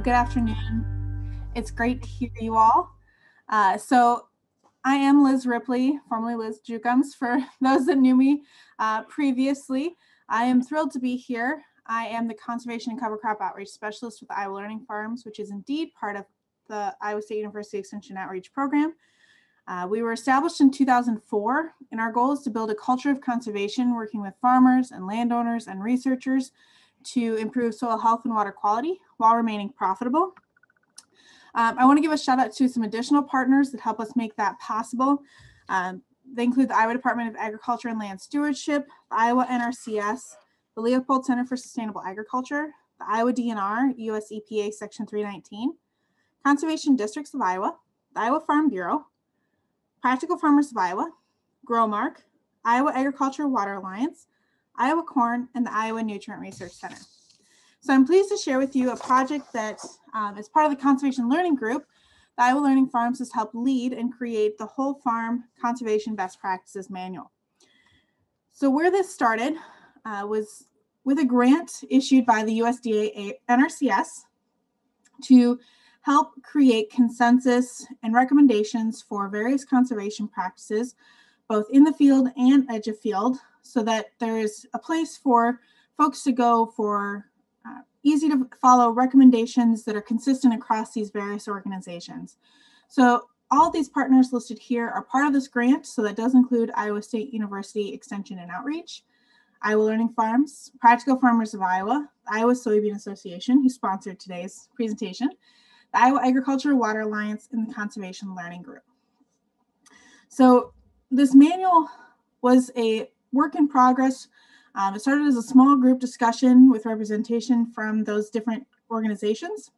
good afternoon. It's great to hear you all. So I am Liz Ripley, formerly Liz Jukums, for those that knew me previously. I am thrilled to be here. I am the Conservation and Cover Crop Outreach Specialist with Iowa Learning Farms, which is indeed part of the Iowa State University Extension Outreach Program. We were established in 2004, and our goal is to build a culture of conservation, working with farmers and landowners and researchers to improve soil health and water quality while remaining profitable. I want to give a shout out to some additional partners that help us make that possible. They include the Iowa Department of Agriculture and Land Stewardship, the Iowa NRCS, the Leopold Center for Sustainable Agriculture, the Iowa DNR, US EPA Section 319, Conservation Districts of Iowa, the Iowa Farm Bureau, Practical Farmers of Iowa, Growmark, Iowa Agriculture Water Alliance, Iowa Corn, and the Iowa Nutrient Research Center. So I'm pleased to share with you a project that is part of the Conservation Learning Group. The Iowa Learning Farms has helped lead and create the Whole Farm Conservation Best Practices Manual. So where this started was with a grant issued by the USDA NRCS to help create consensus and recommendations for various conservation practices, both in the field and edge of field, so that there is a place for folks to go for easy to follow recommendations that are consistent across these various organizations. So all of these partners listed here are part of this grant. So that does include Iowa State University Extension and Outreach, Iowa Learning Farms, Practical Farmers of Iowa, the Iowa Soybean Association, who sponsored today's presentation, the Iowa Agriculture Water Alliance, and the Conservation Learning Group. So this manual was a work in progress. It started as a small group discussion with representation from those different organizations.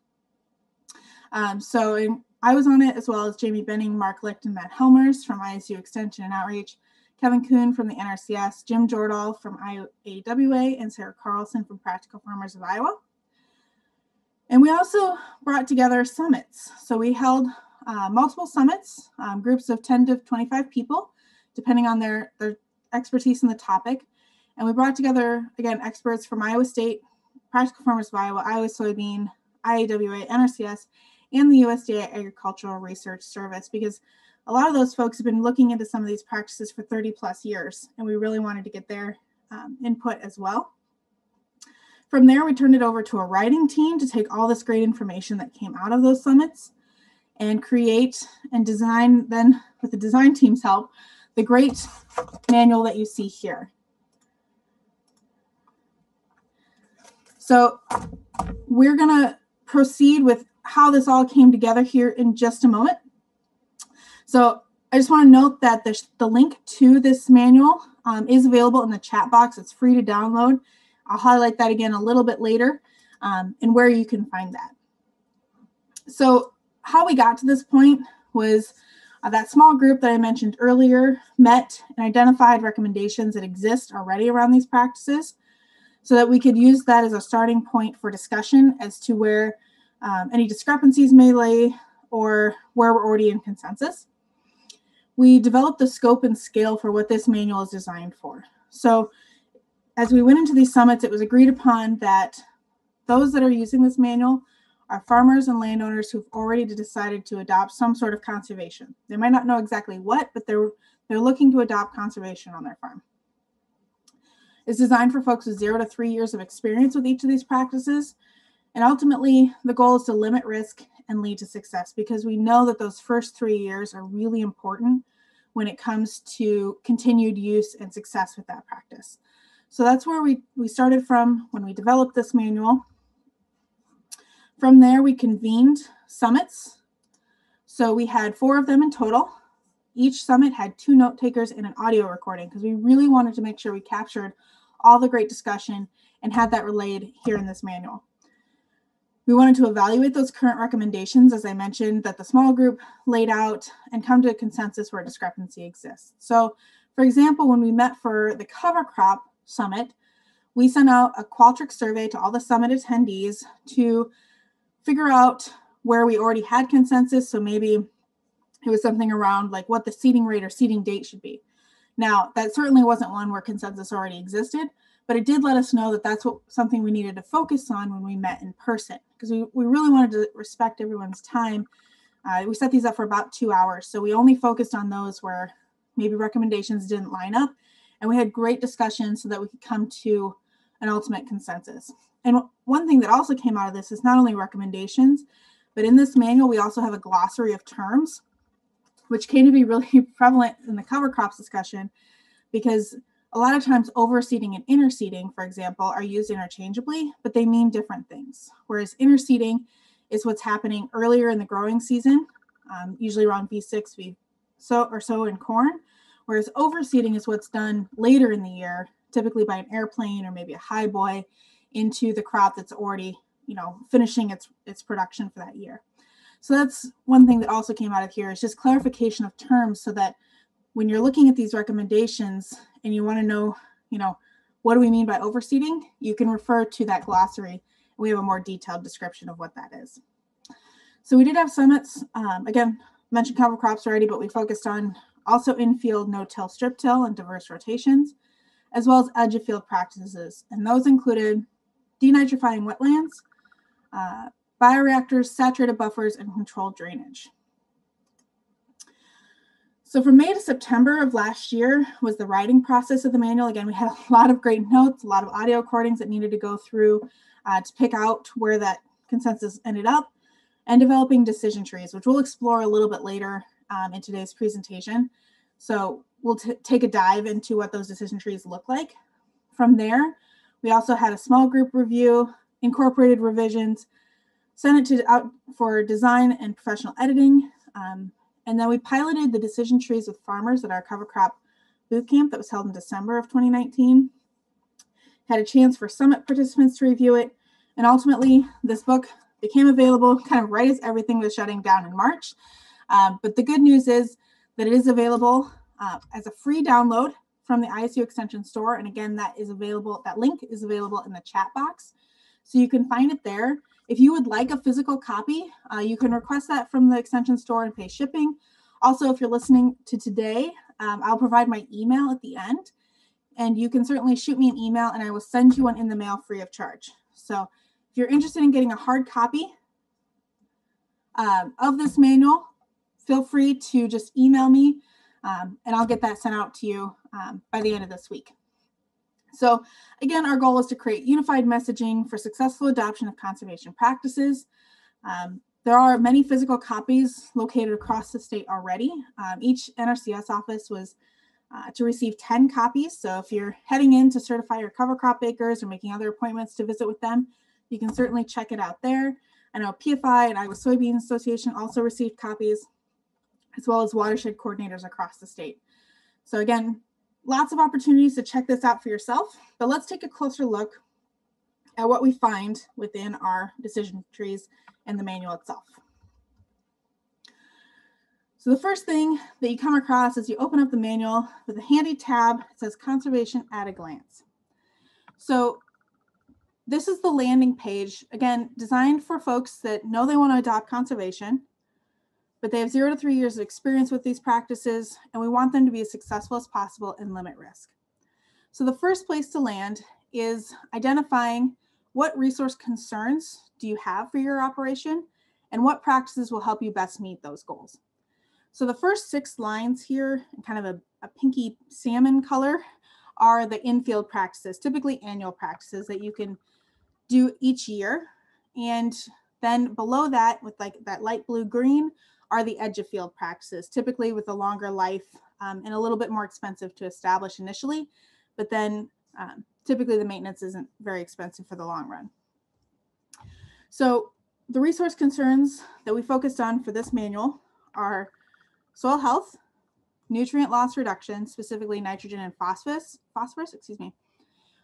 I was on it, as well as Jamie Benning, Mark Licht, and Matt Helmers from ISU Extension and Outreach, Kevin Kuhn from the NRCS, Jim Jordahl from IAWA, and Sarah Carlson from Practical Farmers of Iowa. And we also brought together summits. So we held multiple summits, groups of 10 to 25 people, depending on their expertise in the topic. And we brought together, again, experts from Iowa State, Practical Farmers of Iowa, Iowa Soybean, IAWA, NRCS, and the USDA Agricultural Research Service, because a lot of those folks have been looking into some of these practices for 30 plus years, and we really wanted to get their input as well. From there, we turned it over to a writing team to take all this great information that came out of those summits and create and design, then with the design team's help, the great manual that you see here. So we're going to proceed with how this all came together here in just a moment. So I just want to note that the link to this manual is available in the chat box. It's free to download. I'll highlight that again a little bit later and where you can find that. So how we got to this point was that small group that I mentioned earlier met and identified recommendations that exist already around these practices, so that we could use that as a starting point for discussion as to where any discrepancies may lay or where we're already in consensus. We developed the scope and scale for what this manual is designed for. So as we went into these summits, it was agreed upon that those that are using this manual are farmers and landowners who've already decided to adopt some sort of conservation. They might not know exactly what, but they're looking to adopt conservation on their farm. It's designed for folks with 0 to 3 years of experience with each of these practices. And ultimately, the goal is to limit risk and lead to success, because we know that those first 3 years are really important when it comes to continued use and success with that practice. So that's where we started from when we developed this manual. From there, we convened summits. So we had 4 of them in total. Each summit had 2 note takers and an audio recording, because we really wanted to make sure we captured all the great discussion and had that relayed here in this manual. We wanted to evaluate those current recommendations, as I mentioned, that the small group laid out, and come to a consensus where discrepancy exists. So, for example, when we met for the cover crop summit, we sent out a Qualtrics survey to all the summit attendees to figure out where we already had consensus. So maybe it was something around like what the seeding rate or seeding date should be. Now, that certainly wasn't one where consensus already existed, but it did let us know that that's something we needed to focus on when we met in person, because we really wanted to respect everyone's time. We set these up for about 2 hours, so we only focused on those where maybe recommendations didn't line up, and we had great discussions so that we could come to an ultimate consensus. And one thing that also came out of this is not only recommendations, but in this manual, we also have a glossary of terms, which came to be really prevalent in the cover crops discussion, because a lot of times overseeding and interseeding, for example, are used interchangeably, but they mean different things. Whereas interseeding is what's happening earlier in the growing season, usually around V6, we sow in corn, whereas overseeding is what's done later in the year, typically by an airplane or maybe a high boy into the crop that's already, finishing its production for that year. So that's one thing that also came out of here, is just clarification of terms, so that when you're looking at these recommendations and you want to know, what do we mean by overseeding, you can refer to that glossary. We have a more detailed description of what that is. So we did have summits. Again, mentioned cover crops already, but we focused on also in-field no-till, strip-till, and diverse rotations, as well as edge-of-field practices. And those included denitrifying wetlands, bioreactors, saturated buffers, and controlled drainage. So from May to September of last year was the writing process of the manual. Again, we had a lot of great notes, a lot of audio recordings that needed to go through to pick out where that consensus ended up, and developing decision trees, which we'll explore a little bit later in today's presentation. So we'll take a dive into what those decision trees look like. From there, we also had a small group review, incorporated revisions, sent it out for design and professional editing. And then we piloted the decision trees with farmers at our cover crop boot camp that was held in December of 2019. Had a chance for summit participants to review it. And ultimately, this book became available kind of right as everything was shutting down in March. But the good news is that it is available as a free download from the ISU Extension store. And again, that link is available in the chat box. So you can find it there. If you would like a physical copy, you can request that from the Extension store and pay shipping. Also, if you're listening to today, I'll provide my email at the end, and you can certainly shoot me an email and I will send you one in the mail free of charge. So if you're interested in getting a hard copy of this manual, feel free to just email me and I'll get that sent out to you by the end of this week. So again, our goal is to create unified messaging for successful adoption of conservation practices. There are many physical copies located across the state already. Each NRCS office was to receive 10 copies. So if you're heading in to certify your cover crop acres or making other appointments to visit with them, you can certainly check it out there. I know PFI and Iowa Soybean Association also received copies, as well as watershed coordinators across the state. So again, lots of opportunities to check this out for yourself, but let's take a closer look at what we find within our decision trees and the manual itself. So the first thing that you come across is you open up the manual with a handy tab. It says Conservation at a Glance. So this is the landing page, again, designed for folks that know they want to adopt conservation, but they have 0 to 3 years of experience with these practices, and we want them to be as successful as possible and limit risk. So the first place to land is identifying what resource concerns do you have for your operation and what practices will help you best meet those goals. So the first 6 lines here, in kind of a pinky salmon color, are the in-field practices, typically annual practices that you can do each year. And then below that, with like that light blue-green, are the edge of field practices, typically with a longer life and a little bit more expensive to establish initially, but then typically the maintenance isn't very expensive for the long run. So the resource concerns that we focused on for this manual are soil health, nutrient loss reduction, specifically nitrogen and phosphorus,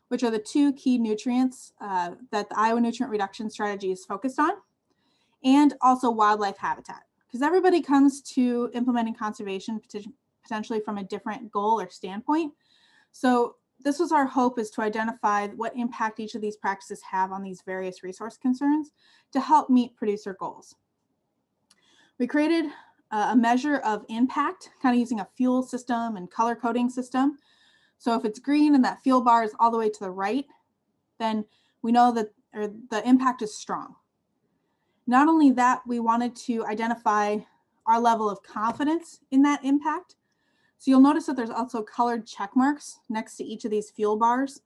which are the 2 key nutrients that the Iowa Nutrient Reduction Strategy is focused on, and also wildlife habitat. Because everybody comes to implementing conservation potentially from a different goal or standpoint. So this was our hope, is to identify what impact each of these practices have on these various resource concerns to help meet producer goals. We created a measure of impact, kind of using a fuel system and color coding system. So if it's green and that field bar is all the way to the right, then we know that the impact is strong. Not only that, we wanted to identify our level of confidence in that impact. So you'll notice that there's also colored check marks next to each of these fuel bars.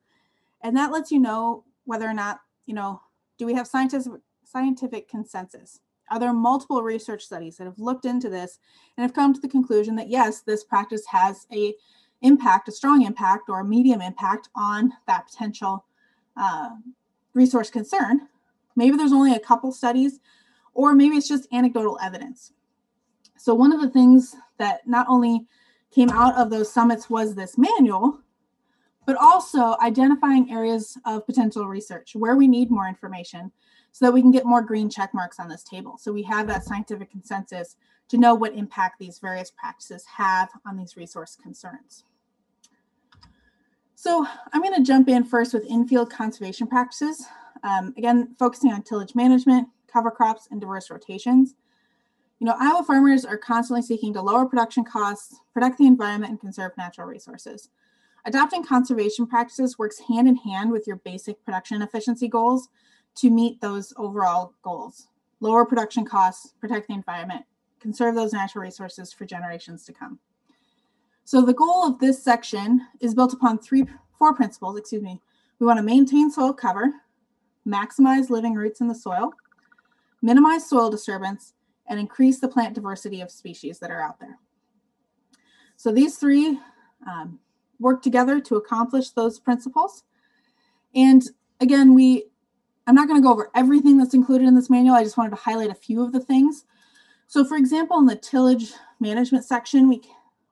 And that lets you know whether or not, do we have scientific consensus? Are there multiple research studies that have looked into this and have come to the conclusion that, yes, this practice has a strong impact or a medium impact on that potential resource concern? Maybe there's only a couple studies, or maybe it's just anecdotal evidence. So one of the things that not only came out of those summits was this manual, but also identifying areas of potential research where we need more information so that we can get more green check marks on this table. So we have that scientific consensus to know what impact these various practices have on these resource concerns. So I'm going to jump in first with in-field conservation practices. Again, focusing on tillage management, cover crops, and diverse rotations. Iowa farmers are constantly seeking to lower production costs, protect the environment, and conserve natural resources. Adopting conservation practices works hand in hand with your basic production efficiency goals to meet those overall goals. Lower production costs, protect the environment, conserve those natural resources for generations to come. So the goal of this section is built upon four principles. We want to maintain soil cover, maximize living roots in the soil, minimize soil disturbance, and increase the plant diversity of species that are out there. So these three work together to accomplish those principles. And again, I'm not going to go over everything that's included in this manual. I just wanted to highlight a few of the things. So for example, in the tillage management section,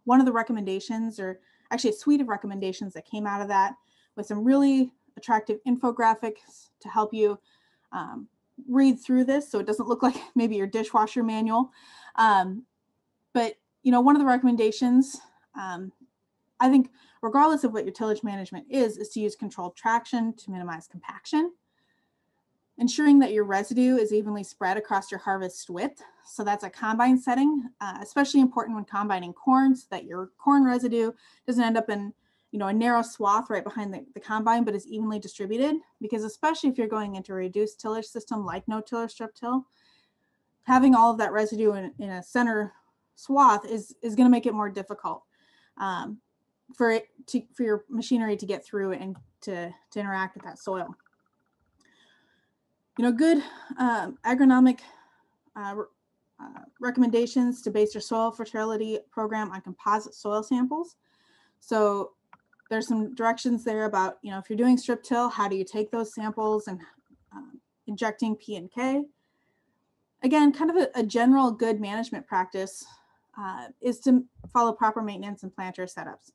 one of the recommendations, or actually a suite of recommendations that came out of that, with some really attractive infographics to help you read through this so it doesn't look like maybe your dishwasher manual. But one of the recommendations, I think regardless of what your tillage management is to use controlled traction to minimize compaction. Ensuring that your residue is evenly spread across your harvest width. So that's a combine setting, especially important when combining corn, so that your corn residue doesn't end up in a narrow swath right behind the combine, but is evenly distributed. Because especially if you're going into a reduced tillage system like no-tiller strip till, having all of that residue in a center swath is going to make it more difficult for your machinery to get through and to interact with that soil. Good agronomic recommendations to base your soil fertility program on composite soil samples. So there's some directions there about, if you're doing strip till, how do you take those samples and injecting P and K. Again, kind of a general good management practice is to follow proper maintenance and planter setups.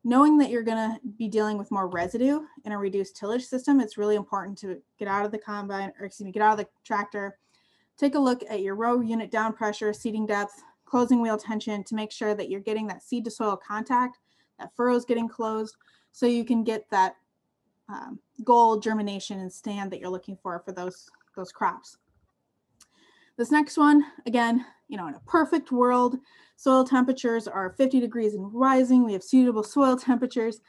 Knowing that you're going to be dealing with more residue in a reduced tillage system, it's really important to get out of the get out of the tractor, take a look at your row unit down pressure, seeding depth, closing wheel tension to make sure that you're getting that seed to soil contact, that furrow is getting closed, so you can get that goal germination and stand that you're looking for those crops. This next one, again, in a perfect world, soil temperatures are 50 degrees and rising. We have suitable soil temperatures,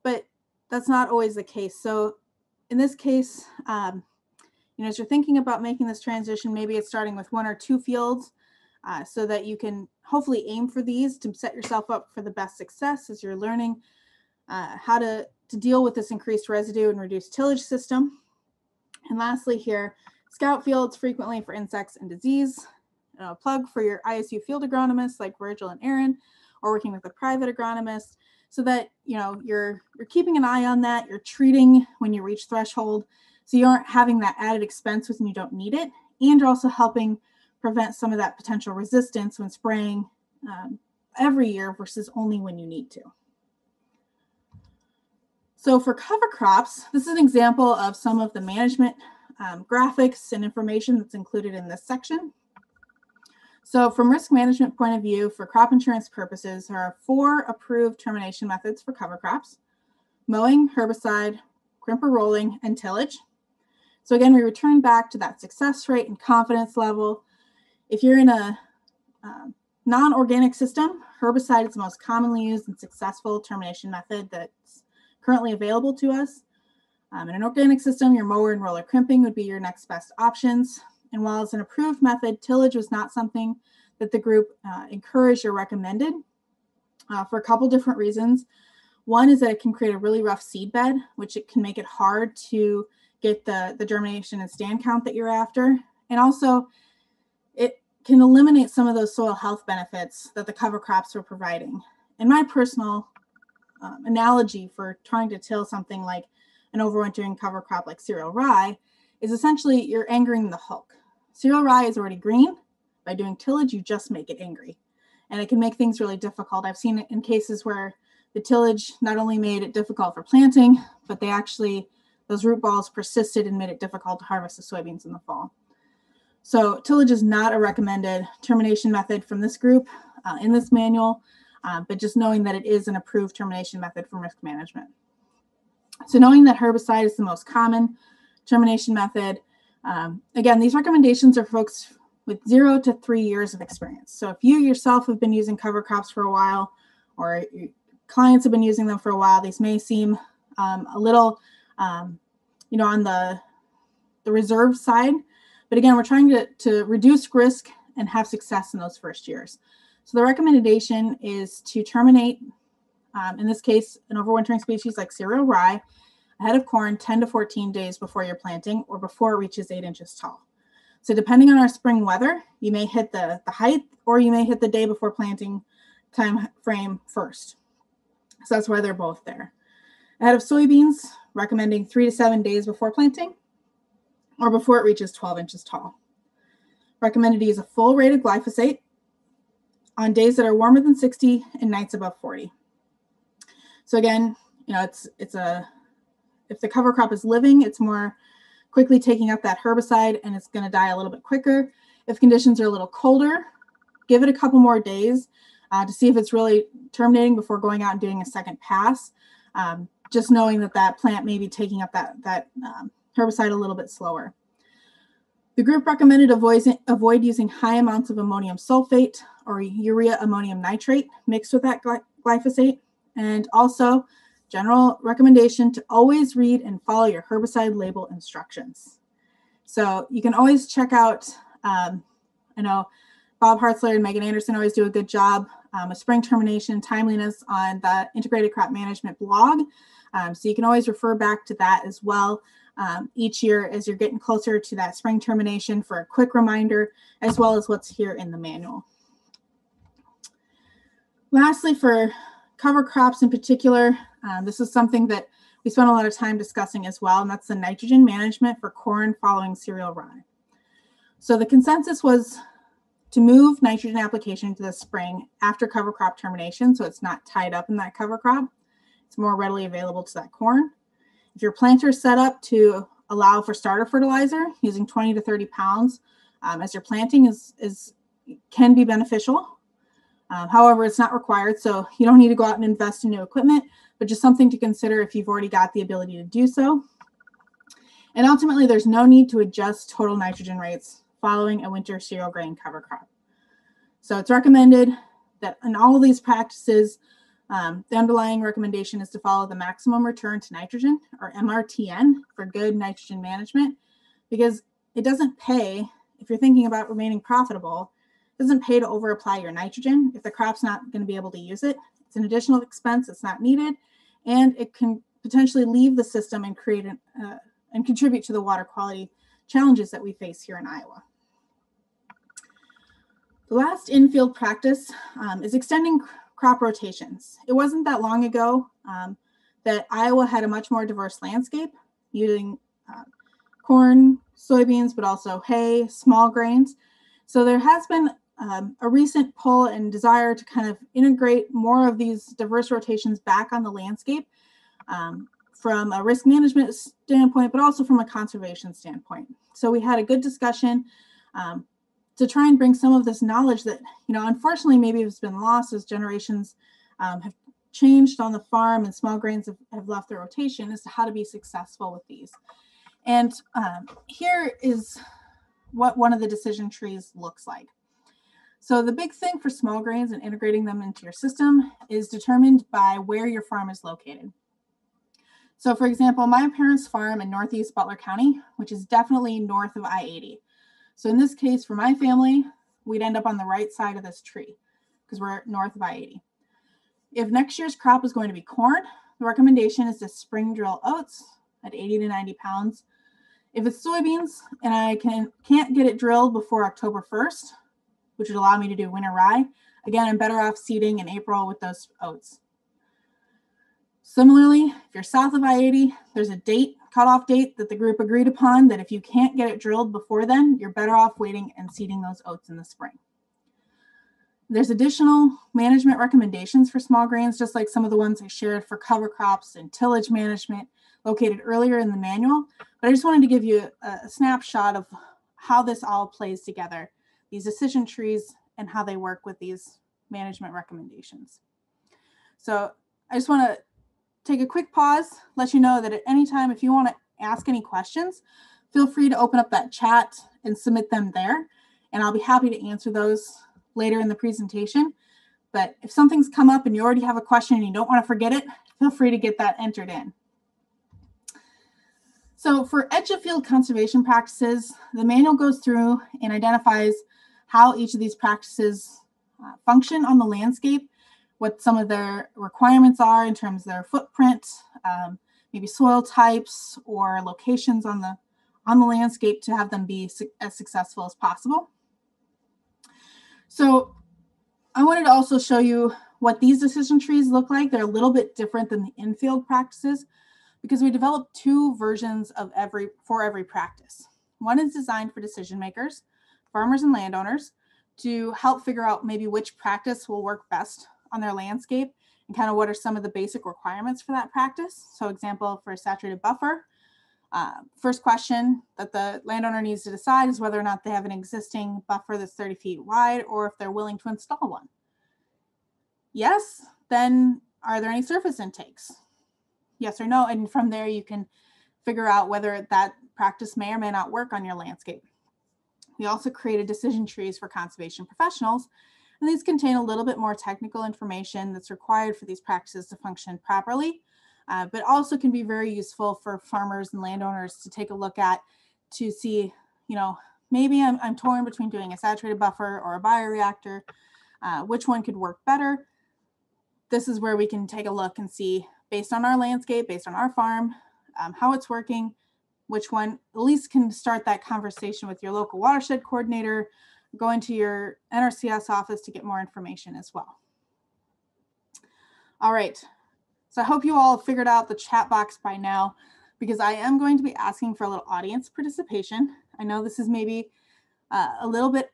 but that's not always the case. So in this case, as you're thinking about making this transition, maybe it's starting with 1 or 2 fields so that you can hopefully aim for these to set yourself up for the best success as you're learning how to deal with this increased residue and reduced tillage system. And lastly here, scout fields frequently for insects and disease. A plug for your ISU field agronomists like Virgil and Aaron, or working with a private agronomist, so that you're keeping an eye on that. You're treating when you reach threshold, so you aren't having that added expense when you don't need it, and you're also helping prevent some of that potential resistance when spraying every year versus only when you need to. So for cover crops, this is an example of some of the management graphics and information that's included in this section. So from risk management point of view, for crop insurance purposes, there are 4 approved termination methods for cover crops: mowing, herbicide, crimper rolling, and tillage. So again, we return back to that success rate and confidence level. If you're in a non-organic system, herbicide is the most commonly used and successful termination method that's currently available to us. In an organic system, your mower and roller crimping would be your next best options. And while it's an approved method, tillage was not something that the group encouraged or recommended for a couple different reasons. One is that it can create a really rough seed bed, which it can make it hard to get the germination and stand count that you're after. And also, it can eliminate some of those soil health benefits that the cover crops were providing. And my personal analogy for trying to till something like an overwintering cover crop like cereal rye is essentially you're angering the Hulk. Cereal rye is already green. By doing tillage, you just make it angry. And it can make things really difficult. I've seen it in cases where the tillage not only made it difficult for planting, but those root balls persisted and made it difficult to harvest the soybeans in the fall. So tillage is not a recommended termination method from this group in this manual, but just knowing that it is an approved termination method from risk management. So knowing that herbicide is the most common termination method, again, these recommendations are folks with 0 to 3 years of experience. So if you yourself have been using cover crops for a while, or your clients have been using them for a while, these may seem a little, on the reserve side. But again, we're trying to reduce risk and have success in those first years. So the recommendation is to terminate, in this case, an overwintering species like cereal rye ahead of corn 10 to 14 days before you're planting or before it reaches 8 inches tall. So depending on our spring weather, you may hit the height or you may hit the day before planting time frame first. So that's why they're both there. Ahead of soybeans, recommending 3 to 7 days before planting or before it reaches 12 inches tall. Recommended to use a full rate of glyphosate on days that are warmer than 60 and nights above 40. So again, if the cover crop is living, it's more quickly taking up that herbicide and it's going to die a little bit quicker. If conditions are a little colder, give it a couple more days to see if it's really terminating before going out and doing a second pass. Just knowing that plant may be taking up that herbicide a little bit slower. The group recommended avoid using high amounts of ammonium sulfate or urea ammonium nitrate mixed with that glyphosate. And also, general recommendation to always read and follow your herbicide label instructions. So you can always check out, I know Bob Hartzler and Megan Anderson always do a good job with spring termination timeliness on the Integrated Crop Management blog. So you can always refer back to that as well each year as you're getting closer to that spring termination for a quick reminder, as well as what's here in the manual. Lastly, for cover crops in particular, this is something that we spent a lot of time discussing as well, and that's the nitrogen management for corn following cereal rye. So the consensus was to move nitrogen application to the spring after cover crop termination, so it's not tied up in that cover crop. It's more readily available to that corn. If your planter is set up to allow for starter fertilizer, using 20 to 30 pounds as you're planting can be beneficial. However, it's not required, so you don't need to go out and invest in new equipment, but just something to consider if you've already got the ability to do so. And ultimately, there's no need to adjust total nitrogen rates following a winter cereal grain cover crop. So it's recommended that in all of these practices, the underlying recommendation is to follow the maximum return to nitrogen, or MRTN, for good nitrogen management, because it doesn't pay, if you're thinking about remaining profitable, it doesn't pay to over-apply your nitrogen if the crop's not going to be able to use it. It's an additional expense, it's not needed, and it can potentially leave the system and create and contribute to the water quality challenges that we face here in Iowa. The last in-field practice is extending crop rotations. It wasn't that long ago that Iowa had a much more diverse landscape using corn, soybeans, but also hay, small grains. So there has been a recent pull and desire to kind of integrate more of these diverse rotations back on the landscape from a risk management standpoint, but also from a conservation standpoint. So we had a good discussion to try and bring some of this knowledge that, unfortunately, maybe it's been lost as generations have changed on the farm and small grains have left the rotation, as to how to be successful with these. And here is what one of the decision trees looks like. So the big thing for small grains and integrating them into your system is determined by where your farm is located. So for example, my parents' farm in Northeast Butler County, which is definitely north of I-80. So in this case, for my family, we'd end up on the right side of this tree because we're north of I-80. If next year's crop is going to be corn, the recommendation is to spring drill oats at 80 to 90 pounds. If it's soybeans and I can't get it drilled before October 1st, which would allow me to do winter rye, again, I'm better off seeding in April with those oats. Similarly, if you're south of I-80, there's a cutoff date that the group agreed upon that if you can't get it drilled before then, you're better off waiting and seeding those oats in the spring. There's additional management recommendations for small grains, just like some of the ones I shared for cover crops and tillage management located earlier in the manual. But I just wanted to give you a snapshot of how this all plays together, these decision trees and how they work with these management recommendations. So I just want to take a quick pause, let you know that at any time, if you want to ask any questions, feel free to open up that chat and submit them there. And I'll be happy to answer those later in the presentation. But if something's come up and you already have a question and you don't want to forget it, feel free to get that entered in. So for edge of field conservation practices, the manual goes through and identifies how each of these practices function on the landscape, what some of their requirements are in terms of their footprint, maybe soil types or locations on the landscape to have them be as successful as possible. So I wanted to also show you what these decision trees look like. They're a little bit different than the in-field practices because we developed two versions of for every practice. One is designed for decision makers, farmers and landowners, to help figure out maybe which practice will work best on their landscape and kind of what are some of the basic requirements for that practice. So example, for a saturated buffer, first question that the landowner needs to decide is whether or not they have an existing buffer that's 30 feet wide or if they're willing to install one. Yes, then are there any surface intakes? Yes or no, and from there you can figure out whether that practice may or may not work on your landscape. We also created decision trees for conservation professionals, and these contain a little bit more technical information that's required for these practices to function properly, but also can be very useful for farmers and landowners to take a look at to see, maybe I'm torn between doing a saturated buffer or a bioreactor, which one could work better. This is where we can take a look and see, based on our landscape, based on our farm, how it's working, which one at least can start that conversation with your local watershed coordinator, go into your NRCS office to get more information as well. All right, so I hope you all figured out the chat box by now, because I am going to be asking for a little audience participation. I know this is maybe a little bit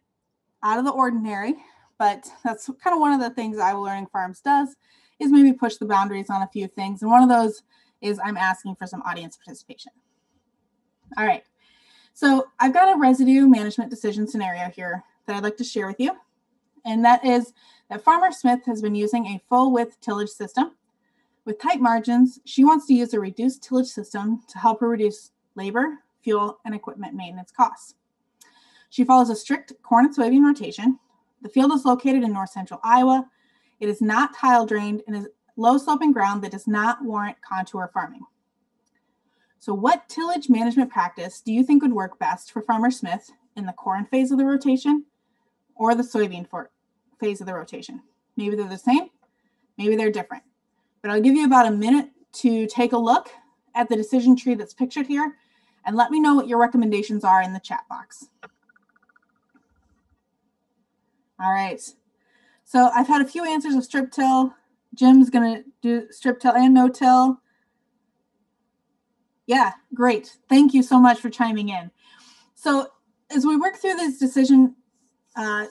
out of the ordinary, but that's kind of one of the things Iowa Learning Farms does, is maybe push the boundaries on a few things. And one of those is I'm asking for some audience participation. All right, so I've got a residue management decision scenario here that I'd like to share with you. And that is that Farmer Smith has been using a full width tillage system. With tight margins, she wants to use a reduced tillage system to help her reduce labor, fuel, and equipment maintenance costs. She follows a strict corn and soybean rotation. The field is located in north central Iowa. It is not tile drained and is low sloping ground that does not warrant contour farming. So what tillage management practice do you think would work best for Farmer Smith in the corn phase of the rotation or the soybean phase of the rotation? Maybe they're the same, maybe they're different. But I'll give you about a minute to take a look at the decision tree that's pictured here and let me know what your recommendations are in the chat box. All right, so I've had a few answers of strip till. Jim's gonna do strip till and no till. Yeah, great. Thank you so much for chiming in. So as we work through this decision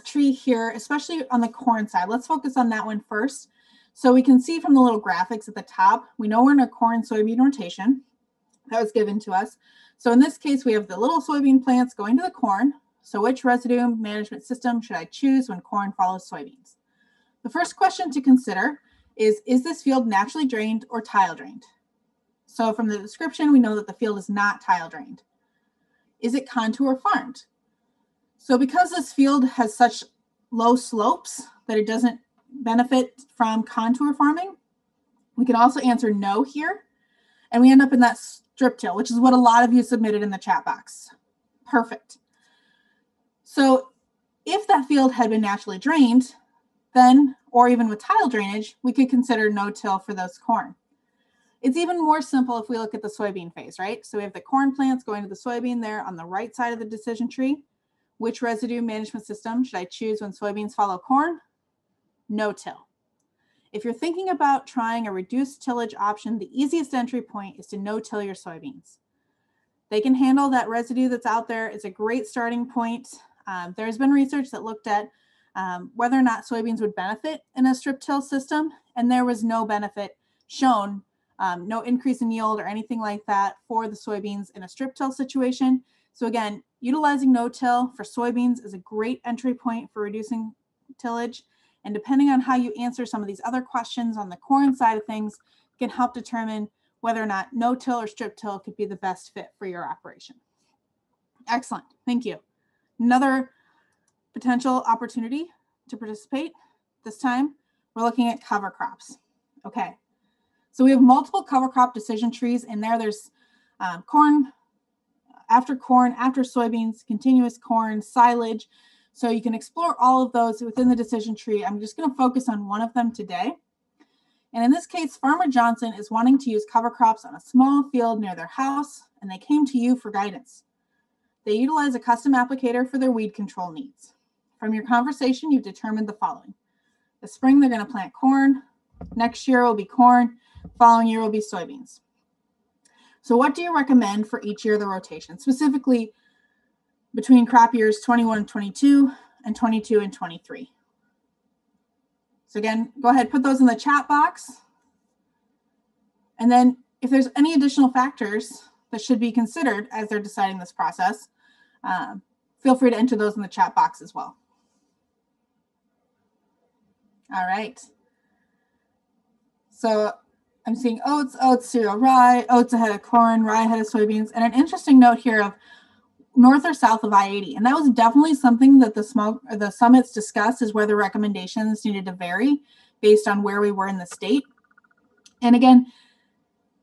tree here, especially on the corn side, let's focus on that one first. So we can see from the little graphics at the top, we know we're in a corn soybean rotation that was given to us. So in this case, we have the little soybean plants going to the corn. So which residue management system should I choose when corn follows soybeans? The first question to consider is this field naturally drained or tile drained? So from the description, we know that the field is not tile drained. Is it contour farmed? So because this field has such low slopes, that it doesn't benefit from contour farming. We can also answer no here, and we end up in that strip till, which is what a lot of you submitted in the chat box. Perfect. So if that field had been naturally drained, then, or even with tile drainage, we could consider no-till for those corn. It's even more simple if we look at the soybean phase, right? So we have the corn plants going to the soybean there on the right side of the decision tree. Which residue management system should I choose when soybeans follow corn? No-till. If you're thinking about trying a reduced tillage option, the easiest entry point is to no-till your soybeans. They can handle that residue that's out there. It's a great starting point. There's been research that looked at whether or not soybeans would benefit in a strip till system, and there was no benefit shown, no increase in yield or anything like that for the soybeans in a strip till situation. So again, utilizing no-till for soybeans is a great entry point for reducing tillage. And depending on how you answer some of these other questions on the corn side of things, can help determine whether or not no-till or strip till could be the best fit for your operation. Excellent, thank you. Another potential opportunity to participate. This time, we're looking at cover crops. Okay, so we have multiple cover crop decision trees in there. There's corn, after soybeans, continuous corn, silage. So you can explore all of those within the decision tree. I'm just going to focus on one of them today. And in this case, Farmer Johnson is wanting to use cover crops on a small field near their house, and they came to you for guidance. They utilize a custom applicator for their weed control needs. From your conversation, you've determined the following. This spring, they're going to plant corn. Next year will be corn. Following year will be soybeans. So what do you recommend for each year of the rotation, specifically between crop years 21 and 22 and 22 and 23? So again, go ahead, put those in the chat box. And then if there's any additional factors that should be considered as they're deciding this process, feel free to enter those in the chat box as well. All right. So I'm seeing oats, cereal, rye, oats ahead of corn, rye ahead of soybeans, and an interesting note here of north or south of I-80. And that was definitely something that the summits discussed, is where the recommendations needed to vary based on where we were in the state. And again,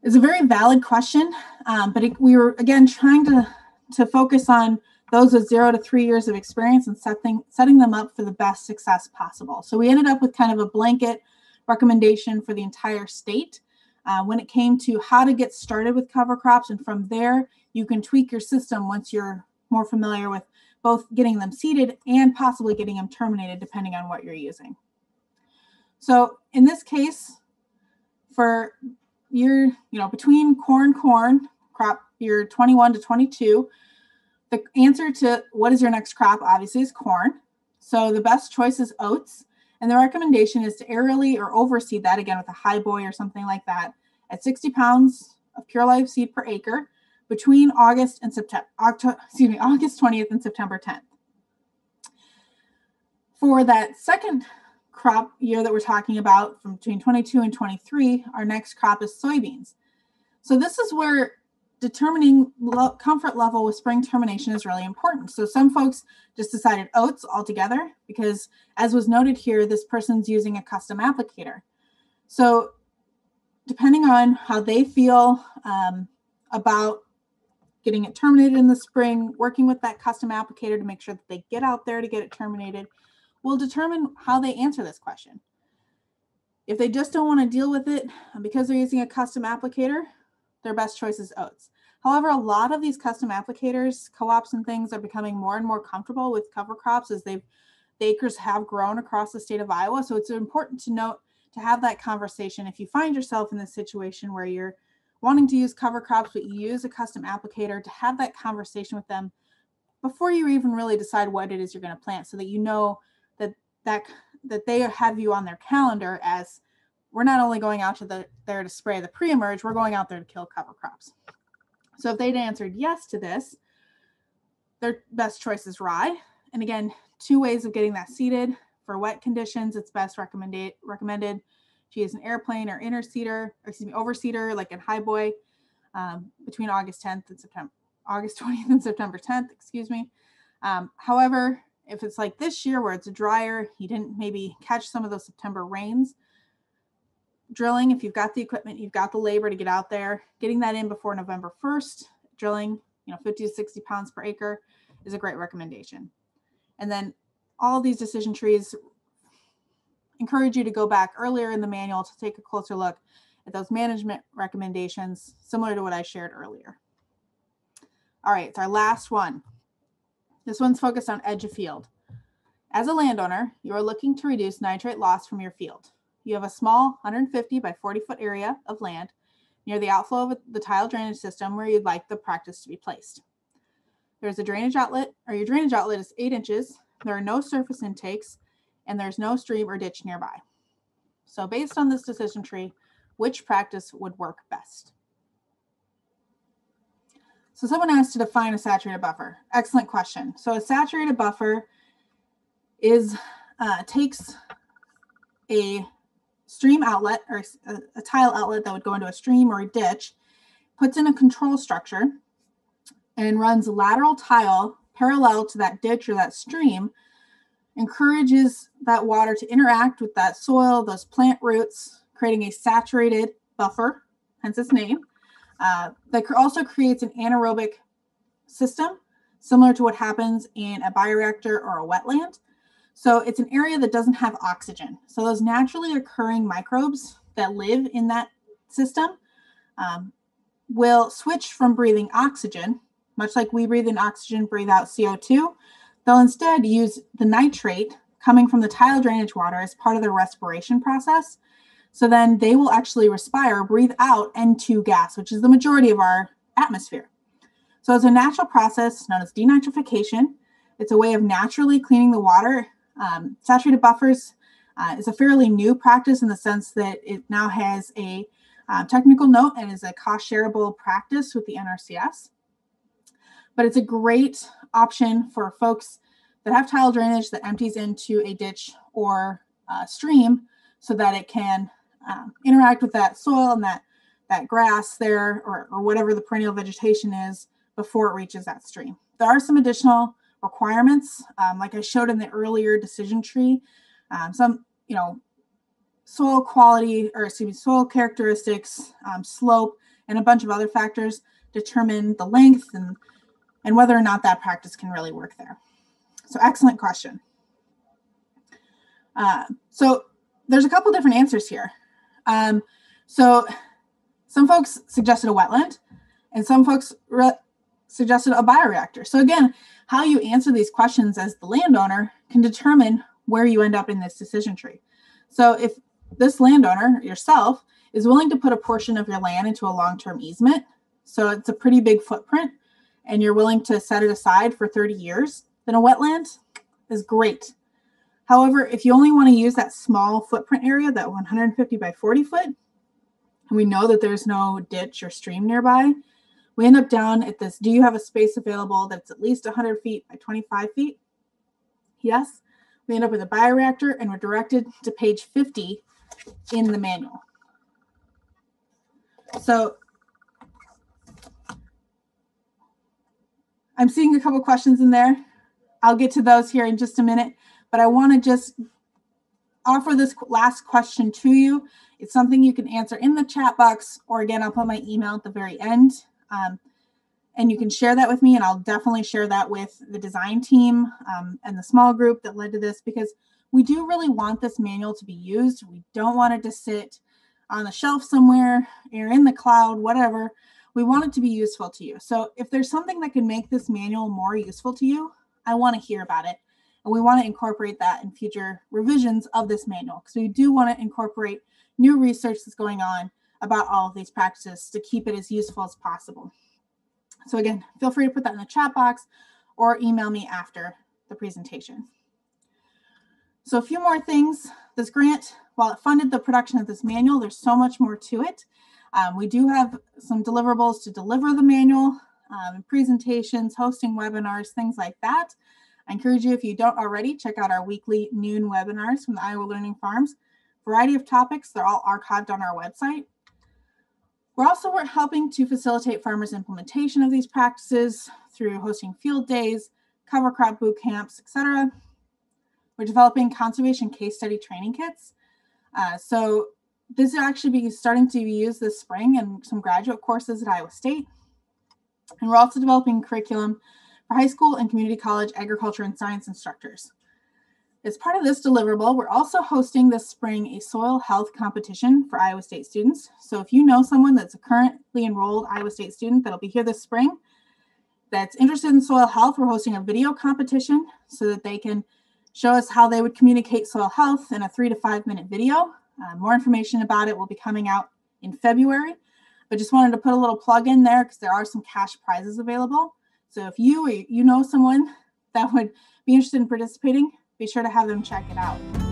it's a very valid question, but we were, again, trying to focus on those with 0 to 3 years of experience and setting them up for the best success possible. So we ended up with kind of a blanket recommendation for the entire state when it came to how to get started with cover crops. And from there, you can tweak your system once you're more familiar with both getting them seeded and possibly getting them terminated, depending on what you're using. So in this case, for year, between corn crop year 21 to 22, the answer to what is your next crop obviously is corn. So the best choice is oats. And the recommendation is to aerally or overseed that, again with a high boy or something like that, at 60 pounds of pure life seed per acre between August 20th and September 10th. For that second crop year that we're talking about, from between 22 and 23, our next crop is soybeans. So this is where determining comfort level with spring termination is really important. So some folks just decided oats altogether because, as was noted here, this person's using a custom applicator. So depending on how they feel about getting it terminated in the spring, working with that custom applicator to make sure that they get out there to get it terminated, will determine how they answer this question. If they just don't want to deal with it because they're using a custom applicator, their best choice is oats. However, a lot of these custom applicators, co-ops and things, are becoming more and more comfortable with cover crops as the acres have grown across the state of Iowa. So it's important to note, to have that conversation if you find yourself in this situation where you're wanting to use cover crops, but you use a custom applicator, to have that conversation with them before you even really decide what it is you're going to plant, so that you know that they have you on their calendar as, we're not only going out to there to spray the pre-emerge, we're going out there to kill cover crops. So if they'd answered yes to this, their best choice is rye. And again, 2 ways of getting that seeded. For wet conditions, it's best recommended to use an airplane or overseeder, like in high boy, between August 20th and September 10th, However, if it's like this year where it's drier, you didn't maybe catch some of those September rains, drilling, if you've got the equipment, you've got the labor to get out there, getting that in before November 1st, drilling, 50 to 60 pounds per acre is a great recommendation. And then all these decision trees encourage you to go back earlier in the manual to take a closer look at those management recommendations, similar to what I shared earlier. All right, it's our last one. This one's focused on edge of field. As a landowner, you are looking to reduce nitrate loss from your field. You have a small 150 by 40 foot area of land near the outflow of the tile drainage system where you'd like the practice to be placed. There's a drainage outlet, or your drainage outlet is 8 inches. There are no surface intakes, and there's no stream or ditch nearby. So based on this decision tree, which practice would work best? So someone asked to define a saturated buffer. Excellent question. So a saturated buffer takes a stream outlet or a tile outlet that would go into a stream or a ditch, puts in a control structure, and runs lateral tile parallel to that ditch or that stream, encourages that water to interact with that soil, those plant roots, creating a saturated buffer, hence its name. That also creates an anaerobic system, similar to what happens in a bioreactor or a wetland. So it's an area that doesn't have oxygen. So those naturally occurring microbes that live in that system will switch from breathing oxygen, much like we breathe in oxygen, breathe out CO2. They'll instead use the nitrate coming from the tile drainage water as part of their respiration process. So then they will actually breathe out N2 gas, which is the majority of our atmosphere. So it's a natural process known as denitrification. It's a way of naturally cleaning the water. Saturated buffers is a fairly new practice in the sense that it now has a technical note and is a cost shareable practice with the NRCS. But it's a great option for folks that have tile drainage that empties into a ditch or stream so that it can interact with that soil and that grass there or whatever the perennial vegetation is before it reaches that stream. There are some additional requirements, like I showed in the earlier decision tree, some, soil quality, soil characteristics, slope, and a bunch of other factors determine the length and whether or not that practice can really work there. So excellent question. So there's a couple different answers here. So some folks suggested a wetland and some folks suggested a bioreactor. So again, how you answer these questions as the landowner can determine where you end up in this decision tree. So if this landowner yourself is willing to put a portion of your land into a long-term easement, so it's a pretty big footprint, and you're willing to set it aside for 30 years, then a wetland is great. However, if you only want to use that small footprint area, that 150 by 40 foot, and we know that there's no ditch or stream nearby, we end up down at this, do you have a space available that's at least 100 feet by 25 feet? Yes. We end up with a bioreactor and we're directed to page 50 in the manual. So I'm seeing a couple questions in there. I'll get to those here in just a minute, but I want to just offer this last question to you. It's something you can answer in the chat box, or again, I'll put my email at the very end. And you can share that with me, and I'll definitely share that with the design team and the small group that led to this, because we do really want this manual to be used. We don't want it to sit on the shelf somewhere or in the cloud, whatever. We want it to be useful to you. So if there's something that can make this manual more useful to you, I want to hear about it. And we want to incorporate that in future revisions of this manual, because we do want to incorporate new research that's going on about all of these practices to keep it as useful as possible. So again, feel free to put that in the chat box or email me after the presentation. So a few more things. This grant, while it funded the production of this manual, there's so much more to it. We do have some deliverables to deliver the manual, presentations, hosting webinars, things like that. I encourage you, if you don't already, check out our weekly noon webinars from the Iowa Learning Farms. Variety of topics, they're all archived on our website. We're also helping to facilitate farmers' implementation of these practices through hosting field days, cover crop boot camps, etc. We're developing conservation case study training kits. So this will actually be starting to be used this spring in some graduate courses at Iowa State. And we're also developing curriculum for high school and community college agriculture and science instructors. As part of this deliverable, we're also hosting this spring a soil health competition for Iowa State students. So if you know someone that's a currently enrolled Iowa State student that'll be here this spring that's interested in soil health, we're hosting a video competition so that they can show us how they would communicate soil health in a 3 to 5 minute video. More information about it will be coming out in February, but just wanted to put a little plug in there because there are some cash prizes available. So if you know someone that would be interested in participating, be sure to have them check it out.